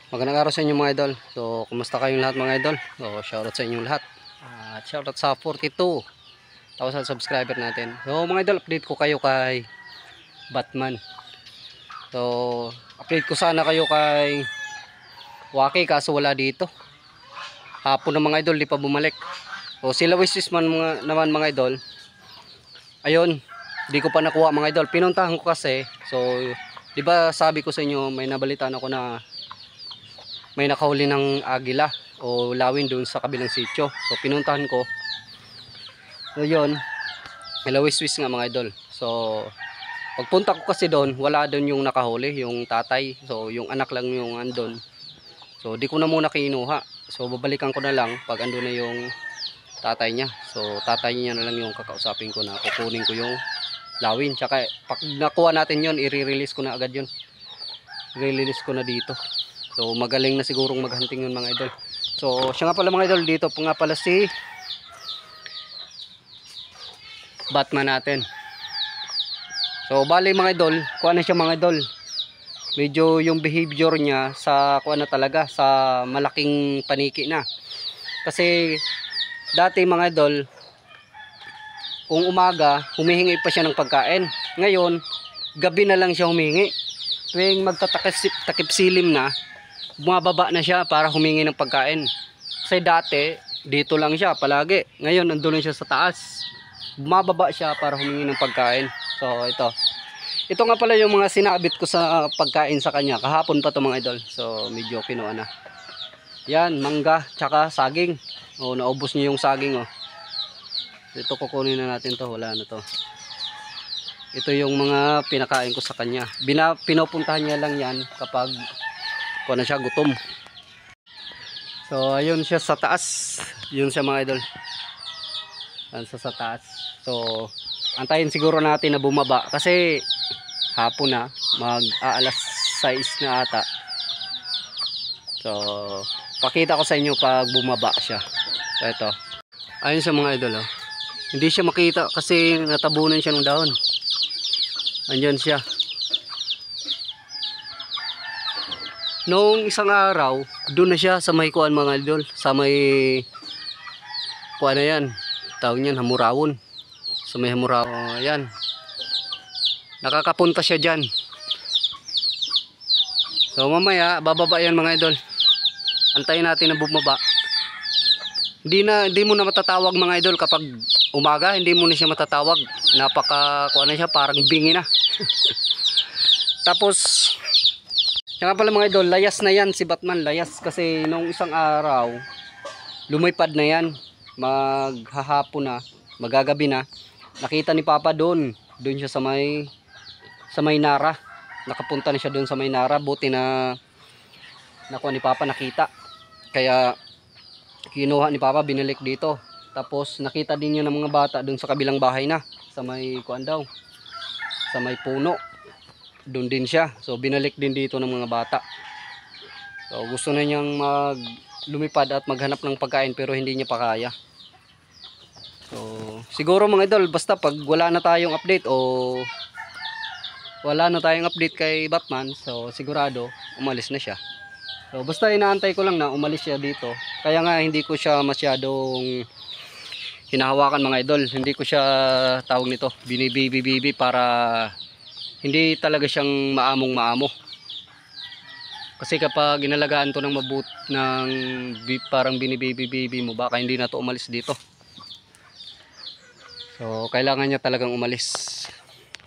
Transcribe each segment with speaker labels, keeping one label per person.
Speaker 1: Magandang araw sa inyo mga idol. So, kumusta kayong lahat mga idol? So, shoutout sa inyong lahat. At shoutout sa 42,000 subscriber natin. So, mga idol, update ko kayo kay Batman. So, update ko sana kayo kay Waki kaso wala dito. Hapon na mga idol, di pa bumalik. So, sila wishes man naman mga idol. Ayun, di ko pa nakuha mga idol. Pinuntahan ko kasi. So, di ba sabi ko sa inyo, may nabalitaan ako na may nakahuli ng agila o lawin doon sa kabilang sitio. So pinuntahan ko. So yun, ilawis-wis nga mga idol. So pagpunta ko kasi doon, wala doon yung nakahuli, yung tatay. So yung anak lang yung andon. So di ko na muna kinuha. So babalikan ko na lang pag andun na yung tatay niya. So tatay niya na lang yung kakausapin ko na kukunin ko yung lawin. Tsaka pag nakuha natin yun, i-release ko na agad yun. I-release ko na dito. So magaling na sigurong maghunting yun mga idol. So siya nga pala mga idol, dito po nga pala si Batman natin. So bali mga idol, kuha na siya mga idol. Medyo yung behavior niya sa kuha na talaga, sa malaking paniki na. Kasi dati mga idol, kung umaga humihingi pa siya ng pagkain. Ngayon gabi na lang siya humingi. Tuwing magtatakip silim na, bumababa na siya para humingi ng pagkain. Kasi dati dito lang siya palagi. Ngayon nandun siya sa taas. Bumababa siya para humingi ng pagkain. So ito nga pala yung mga sinabit ko sa pagkain sa kanya. Kahapon pa to mga idol. So medyo kinuha na. Yan, mangga tsaka saging. Oh, naubos niya yung saging oh. Ito kukunin na natin to. Wala na to. Ito yung mga pinakain ko sa kanya. Pinupuntahan niya lang yan kapag kuha na siya gutom. So ayun siya sa taas. Yun siya mga idol. Sa taas. So antayin siguro natin na bumaba kasi hapon na, mag-aalas 6 na ata. So pakita ko sa inyo pag bumaba siya. So ito. Ayun siya mga idol oh. Hindi siya makita kasi natabunan siya ng dahon. Andyan siya. Noong isang araw, doon na siya sa may kuan mga idol, sa may kuan na yan, tawag niyan Hamurawon. Sa may Hamurawon, yan. Nakakapunta siya diyan. So mamaya bababa yan mga idol. Antayin natin na bumaba. Hindi mo na matatawag mga idol kapag umaga, hindi mo na siya matatawag. Napaka kuan na siya, parang bingi na. Tapos kaya pala mga idol, layas na yan si Batman, layas kasi nung isang araw lumipad na yan, maghahapon na, magagabi na. Nakita ni Papa doon siya sa may Nara. Nakapunta na siya doon sa may Nara, buti na nakuha ni Papa, nakita. Kaya kinuha ni Papa, binalik dito. Tapos nakita din yun ng mga bata doon sa kabilang bahay na, sa may kuan daw, sa may puno. Doon din siya. So binalik din dito ng mga bata. So gusto na niyang lumipad at maghanap ng pagkain pero hindi niya pa kaya. So siguro mga idol, basta pag wala na tayong update o wala na tayong update kay Batman, so sigurado umalis na siya. So basta inaantay ko lang na umalis siya dito. Kaya nga hindi ko siya masyadong hinahawakan mga idol. Hindi ko siya tawag nito, binibibi para hindi talaga siyang maamong-maamo. Kasi kapag inalagaan to ng parang binibibi mo, baka hindi na to umalis dito. So kailangan niya talagang umalis.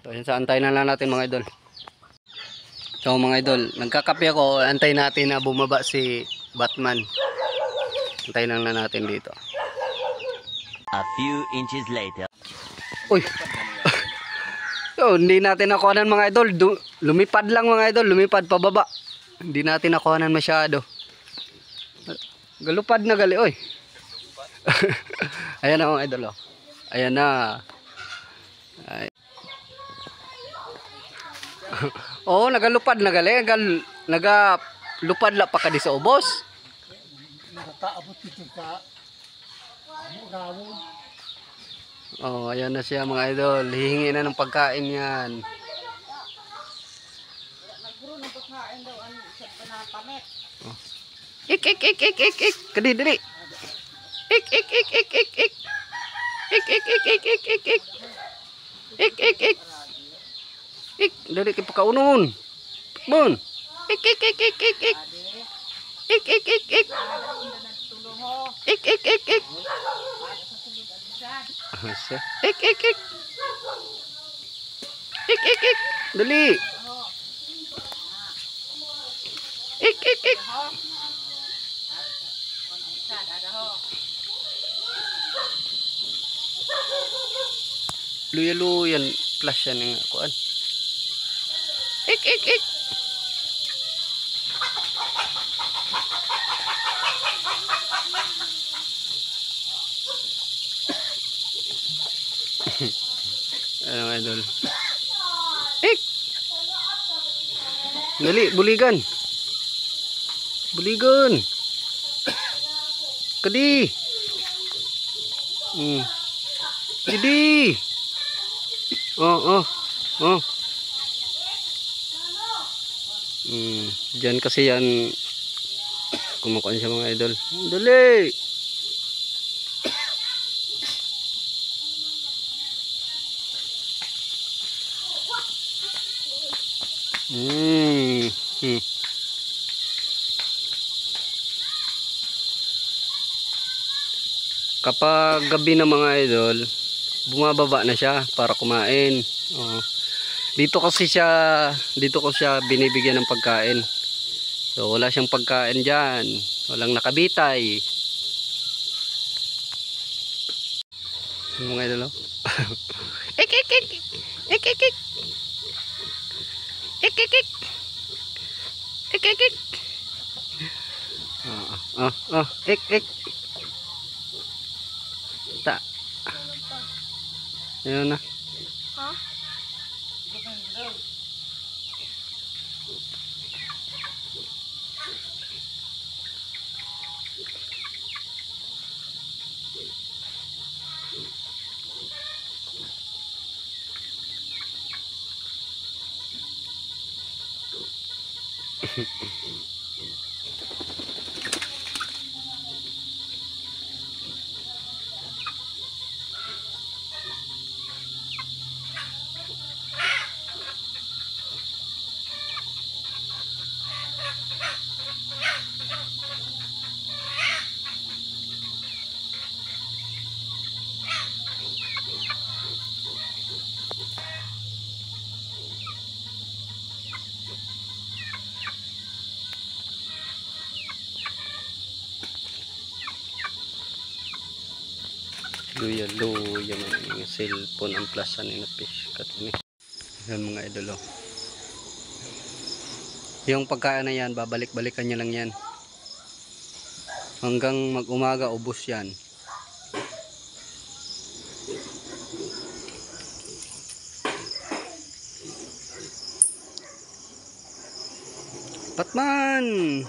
Speaker 1: So yun, antayin na lang natin mga idol. So mga idol, nagkakape ako, antayin natin na bumaba si Batman. Antayin na lang natin dito.
Speaker 2: A few inches later.
Speaker 1: Uy. So, hindi natin nakuhanan mga idol. Lumipad lang mga idol, lumipad pababa. Hindi natin nakuhanan masyado. Galupad na gali, oy. Ayan na mga idol, oh. Ayan na. Ay. Oo, nagalupad na gali. Nagalupad la pa ka di sa ubos. Oh, ayan na siya mga idol. Hihingi na ng pagkain yan. Oh. Ik. Kadi diri. Ik. Ik, dali kay pakaunon. Bon. Ik. Ik. Asa? Ik. Ik. Dali. Ik. Luya-luyan plus yan nga kuan. Ik. Ano nga idol? Ik. Dali, buligan. Kadi. Jadi. Oh. Diyan kasi yan kumukuha siya mga idol. Dali. Kapag gabi na mga idol, bumababa na siya para kumain. Oh. Dito ko siya binibigyan ng pagkain. So wala siyang pagkain diyan. Walang nakabitay. Mga idol. Ik. Ik. Ta. Ayun na. Ha? Luya mga cellphone ang plasan ni na fish cut ni. Yan mga idolo. Yung pagkain na yan, babalik-balikan niya lang yan. Hanggang mag-umaga ubos yan. Batman.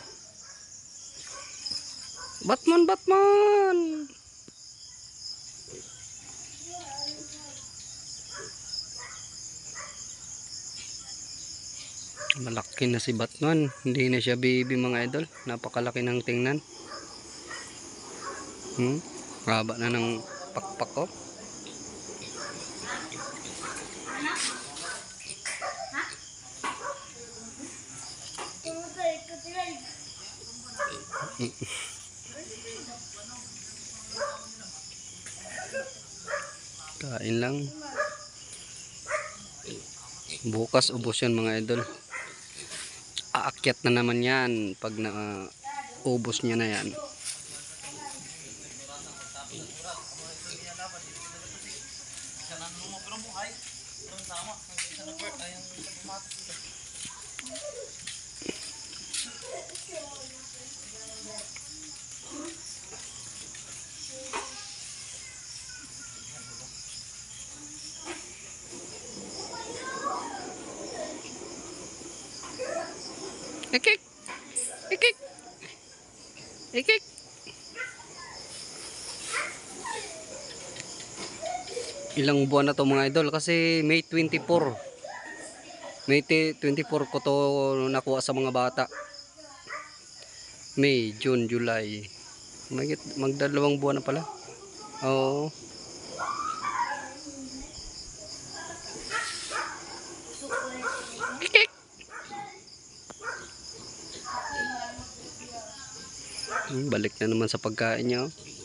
Speaker 1: Malaki na si Batman. Hindi na siya baby mga idol. Napakalaki ng tingnan. Haba na ng pakpak ko. Kain lang. Bukas ubos yan mga idol. Aakyat na naman yan pag na ubos niya na yan. Ikik. Ilang buwan na to mga idol kasi May 24. May 24 ko to nakuha sa mga bata. May, June, July. Magdalawang buwan na pala. Oo. Balik na naman sa pagkain niya. Oh.